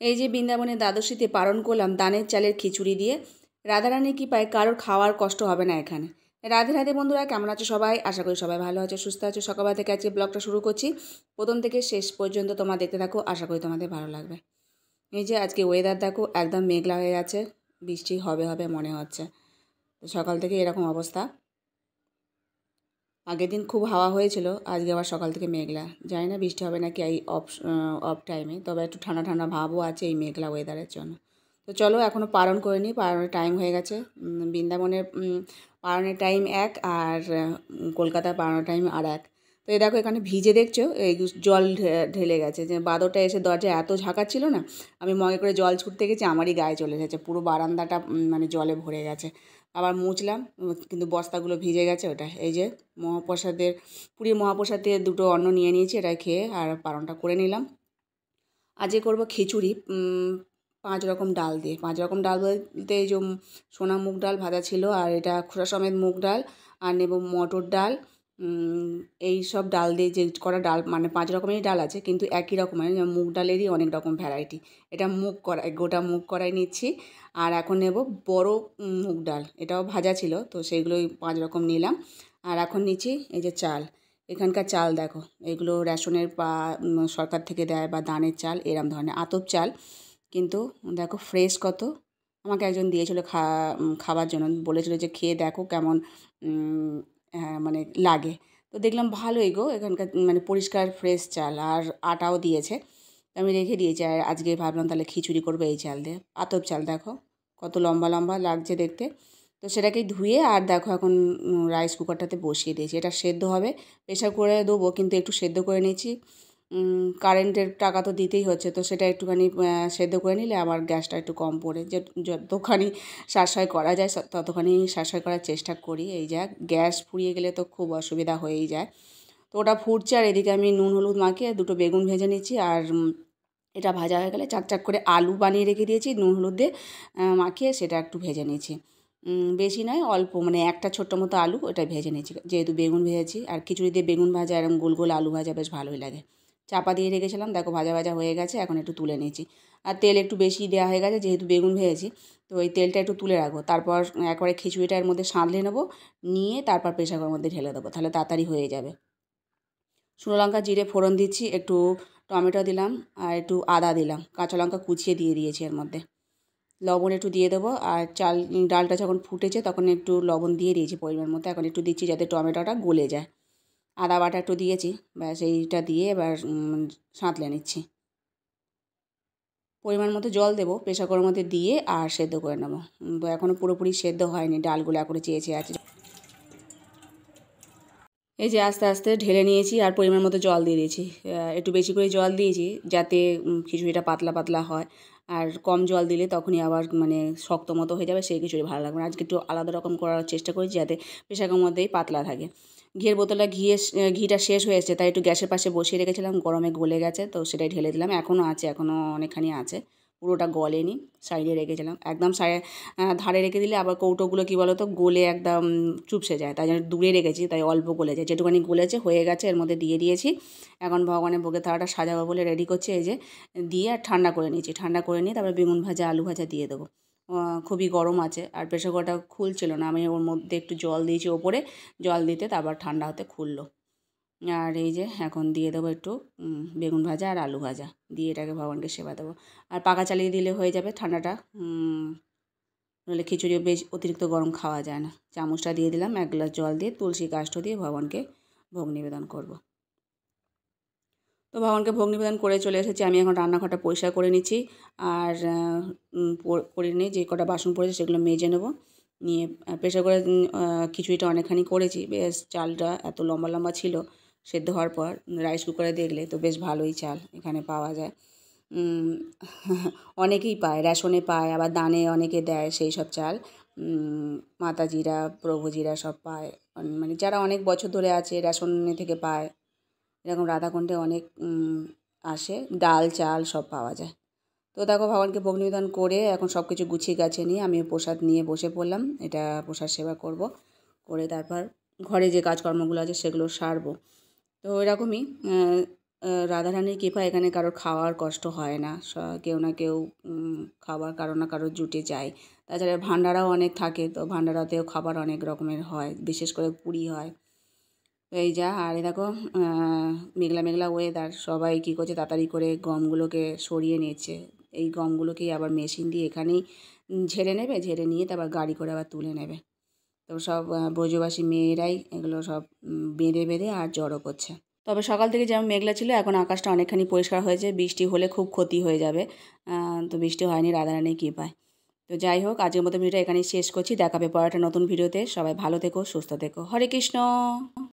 এই যে বৃন্দাবনের দ্বাদশীতে পালন করলাম দানের চালের খিচুড়ি দিয়ে। রাধারানী কৃপায় কারোর খাওয়ার কষ্ট হবে না এখানে। রাধে রাধে বন্ধুরা, কেমন আছো সবাই? আশা করি সবাই ভালো আছো, সুস্থ আছো। সকালবেলা থেকে আজকে ব্লগটা শুরু করছি। প্রথম থেকে শেষ পর্যন্ত তোমরা দেখতে থাকো, আশা করি তোমাদের ভালো লাগবে। এই যে আজকে ওয়েদার দেখো, একদম মেঘলা হয়ে আছে, বৃষ্টি হবে হবে মনে হচ্ছে। তো সকাল থেকে এরকম অবস্থা। আগের দিন খুব হাওয়া হয়েছিল, আজকে আবার সকাল থেকে মেঘলা। জানি না বৃষ্টি হবে নাকি এই অফ টাইমে, তবে একটু ঠান্ডা ঠান্ডা ভাবও আছে এই মেঘলা ওয়েদারের জন্য। তো চলো এখনও পালন করে নিই, পালনের টাইম হয়ে গেছে। বৃন্দাবনের পালনের টাইম এক, আর কলকাতার পালনের টাইম আর এক। তো এই দেখো এখানে ভিজে দেখছো, এই জল ঢেলে গেছে। যে বাদরটা এসে দরজায় এত ঝাঁকাচ্ছিল না, আমি মগে করে জল ছুটতে গেছি, আমারই গায়ে চলে এসেছে, পুরো বারান্দাটা মানে জলে ভরে গেছে। আবার মুছলাম, কিন্তু বস্তাগুলো ভিজে গেছে। ওটা এই যে মহাপ্রসাদের, পুরীর মহাপ্রসাদ দিয়ে দুটো অন্ন নিয়ে নিয়েছি, এটা খেয়ে আর পালনটা করে নিলাম। আজকে করব খিচুড়ি 5 রকম ডাল দিয়ে। 5 রকম ডাল বলতে এই যে সোনা মুগ ডাল ভাজা ছিল, আর এটা খোসা সমেত মুগ ডাল, আর নেব মটর ডাল। এই সব ডাল দিয়ে যে করা ডাল, মানে 5 রকমেরই ডাল আছে, কিন্তু একই রকমের মুগ ডালেরই অনেক রকম ভ্যারাইটি। এটা মুগ কড়াই, গোটা মুগ কড়াই নিচ্ছি। আর এখন নেব বড় মুগ ডাল, এটাও ভাজা ছিল, তো সেইগুলোই 5 রকম নিলাম। আর এখন নিচ্ছি এই যে চাল। এখানকার চাল দেখো, এগুলো রেশনের বা সরকার থেকে দেয়, বা দানের চাল, এরম ধরনের আতপ চাল। কিন্তু দেখো ফ্রেশ কত। আমাকে একজন দিয়েছিল খাবার জন্য, বলেছিল যে খেয়ে দেখো কেমন মানে লাগে। তো দেখলাম ভালোই গো, এখানকার মানে পরিষ্কার ফ্রেশ চাল, আর আটাও দিয়েছে। আমি রেখে দিয়েছি, আর আজকে ভাবলাম তাহলে খিচুড়ি করবো এই চাল দিয়ে। আতপ চাল দেখো কত লম্বা লম্বা লাগছে দেখতে। তো সেটাকেই ধুয়ে আর দেখো এখন রাইস কুকারটাতে বসিয়ে দিয়েছি। এটা সেদ্ধ হবে, প্রেশার করে দেবো, কিন্তু একটু সেদ্ধ করে নিয়েছি। কারেন্টের টাকা তো দিতেই হচ্ছে, তো সেটা একটুখানি সেদ্ধ করে নিলে আমার গ্যাসটা একটু কম পড়ে। যে যতখানি সাশ্রয় করা যায় ততখানি সাশ্রয় করার চেষ্টা করি। এই যা গ্যাস ফুরিয়ে গেলে তো খুব অসুবিধা হয়েই যায়। তো ওটা ফুটছে, আর এদিকে আমি নুন হলুদ মাখিয়ে দুটো বেগুন ভেজে নিচ্ছি। আর এটা ভাজা হয়ে গেলে চাকচাক করে আলু বানিয়ে রেখে দিয়েছি নুন হলুদ দিয়ে মাখিয়ে, সেটা একটু ভেজে নিয়েছি। বেশি নয়, অল্প, মানে একটা ছোট্ট মতো আলু, ওটা ভেজে নিয়েছি, যেহেতু বেগুন ভেজেছি। আর খিচুড়ি দিয়ে বেগুন ভাজা, এরকম গোল গোল আলু ভাজা বেশ ভালোই লাগে। চাপা দিয়ে রেখেছিলাম, দেখো ভাজা ভাজা হয়ে গেছে, এখন একটু তুলে নিয়েছি। আর তেল একটু বেশি দেওয়া হয়ে গেছে, যেহেতু বেগুন ভেজেছি, তো ওই তেলটা একটু তুলে রাখবো। তারপর একবারে খিচুড়িটা এর মধ্যে সাঁতলে নেবো, নিয়ে তারপর প্রেসার কুকারের মধ্যে ঢেলে দেবো, তাহলে তাড়াতাড়ি হয়ে যাবে। শুকনো লঙ্কা জিরে ফোড়ন দিচ্ছি, একটু টমেটো দিলাম, আর একটু আদা দিলাম, কাঁচা লঙ্কা কুচিয়ে দিয়ে দিয়েছি এর মধ্যে। লবণ একটু দিয়ে দেবো, আর ডালটা যখন ফুটেছে তখন একটু লবণ দিয়ে দিয়েছি পরিমাণ মতো, এখন একটু দিচ্ছি যাতে টমেটোটা গলে যায়। আদা বাটা একটু দিয়েছি, ব্যাস এইটা দিয়ে এবার সাঁতলে নিচ্ছি। পরিমাণ মতো জল দেবো, প্রেসার কুকারের মধ্যে দিয়ে আর সেদ্ধ করে নেবো। তো এখনও পুরোপুরি সেদ্ধ হয়নি, ডালগুলো এখনও চেয়ে আছে। এই যে আস্তে আস্তে ঢেলে নিয়েছি, আর পরিমাণ মতো জল দিয়ে দিয়েছি। একটু বেশি করে জল দিয়েছি যাতে খিচুড়িটা পাতলা পাতলা হয়। আর কম জল দিলে তখনই আবার মানে শক্ত মতো হয়ে যাবে, সেই খিচুড়ি ভালো লাগবে না। আজকে একটু আলাদা রকম করার চেষ্টা করেছি যাতে প্রেসার কুকারের মধ্যেই পাতলা থাকে। ঘিয়ের বোতলটা ঘিটা শেষ হয়ে এসেছে, তাই একটু গ্যাসের পাশে বসিয়ে রেখেছিলাম, গরমে গলে গেছে, তো সেটাই ঢেলে দিলাম। এখনও আছে, এখনও অনেকখানি আছে, পুরোটা গলেনি, সাইডে রেখেছিলাম। একদম ধারে রেখে দিলে আবার কৌটোগুলো কী বলো তো গলে একদম চুপসে যায়, তাই জন্য দূরে রেখেছি, তাই অল্প গলে যায়। যেটুকুনি গলেছে হয়ে গেছে, এর মধ্যে দিয়ে দিয়েছি। এখন ভগবানের ভোগের থালাটা সাজাবো বলে রেডি করছি। এই যে দিয়ে আর ঠান্ডা করে নিয়েছি, ঠান্ডা করে নিয়ে তারপরে বেগুন ভাজা আলু ভাজা দিয়ে দেবো। খুবই গরম আছে, আর প্রেসার কুকারটা খুলছিল না, আমি ওর মধ্যে একটু জল দিয়েছি ওপরে, জল দিতে তারপর ঠান্ডা হতে খুললো। আর এই যে এখন দিয়ে দেবো একটু বেগুন ভাজা আর আলু ভাজা দিয়ে, এটাকে ভগবানকে সেবা দেবো। আর পাখা চালিয়ে দিলে হয়ে যাবে ঠান্ডাটা, নইলে খিচুড়ি বেশ অতিরিক্ত গরম খাওয়া যায় না। চামচটা দিয়ে দিলাম, 1 গ্লাস জল দিয়ে তুলসী কাষ্ঠ দিয়ে ভগবানকে ভোগ নিবেদন করব। তো ভগবানকে ভোগ নিবেদন করে চলে এসেছি। আমি এখন রান্নাঘরটা পরিষ্কার করে নিচ্ছি, আর করে নিয়ে যে কটা বাসন পড়েছে সেগুলো মেজে নেব। নিয়ে প্রেসার করে খিচুড়িটা অনেকখানি করেছি, বেশ চালটা এত লম্বা লম্বা ছিল। সেদ্ধ হওয়ার পর রাইস কুকারে দেখলে তো বেশ ভালোই চাল এখানে পাওয়া যায়। অনেকেই পায়, রেশনে পায়, আবার দানে অনেকে দেয় সেই সব চাল। মাতাজিরা প্রভুজিরা সব পায়, মানে যারা অনেক বছর ধরে আছে রেশনে থেকে পায়। এরকম রাধাকুণ্ডে অনেক আসে, ডাল চাল সব পাওয়া যায়। তো দেখো ভগবানকে ভোগ নিবেদন করে এখন সব কিছু গুছিয়ে গাছিয়ে নিয়ে আমি প্রসাদ নিয়ে বসে পড়লাম। এটা প্রসাদ সেবা করব, করে তারপর ঘরে যে কাজকর্মগুলো আছে সেগুলো সারবো। তো এরকমই রাধারানীর কৃপা এখানে কারোর খাওয়ার কষ্ট হয় না, কেউ না কেউ খাবার কারো না কারো জুটে যায়। তাছাড়া ভান্ডারাও অনেক থাকে, তো ভান্ডারাতেও খাবার অনেক রকমের হয়, বিশেষ করে পুরি হয়। তো এই যা, আর এই দেখো মেঘলা মেঘলা ওয়েদার, সবাই কী করছে তাড়াতাড়ি করে গমগুলোকে সরিয়ে নিচ্ছে। এই গমগুলোকেই আবার মেশিন দিয়ে এখানেই ঝেড়ে নেবে, ঝেড়ে নিয়ে তারপর গাড়ি করে আবার তুলে নেবে। তো সব ব্রজবাসী মেয়েরাই এগুলো সব বেঁধে বেঁধে আর জড়ো করছে। তবে সকাল থেকে যেমন মেঘলা ছিল, এখন আকাশটা অনেকখানি পরিষ্কার হয়েছে। বৃষ্টি হলে খুব ক্ষতি হয়ে যাবে, তো বৃষ্টি হয়নি রাধারানীর কৃপায়। তো যাই হোক, আজকের মতো ভিডিওটা এখানেই শেষ করছি। দেখাবে পরে একটা নতুন ভিডিওতে। সবাই ভালো থেকো, সুস্থ থেকো। হরে কৃষ্ণ।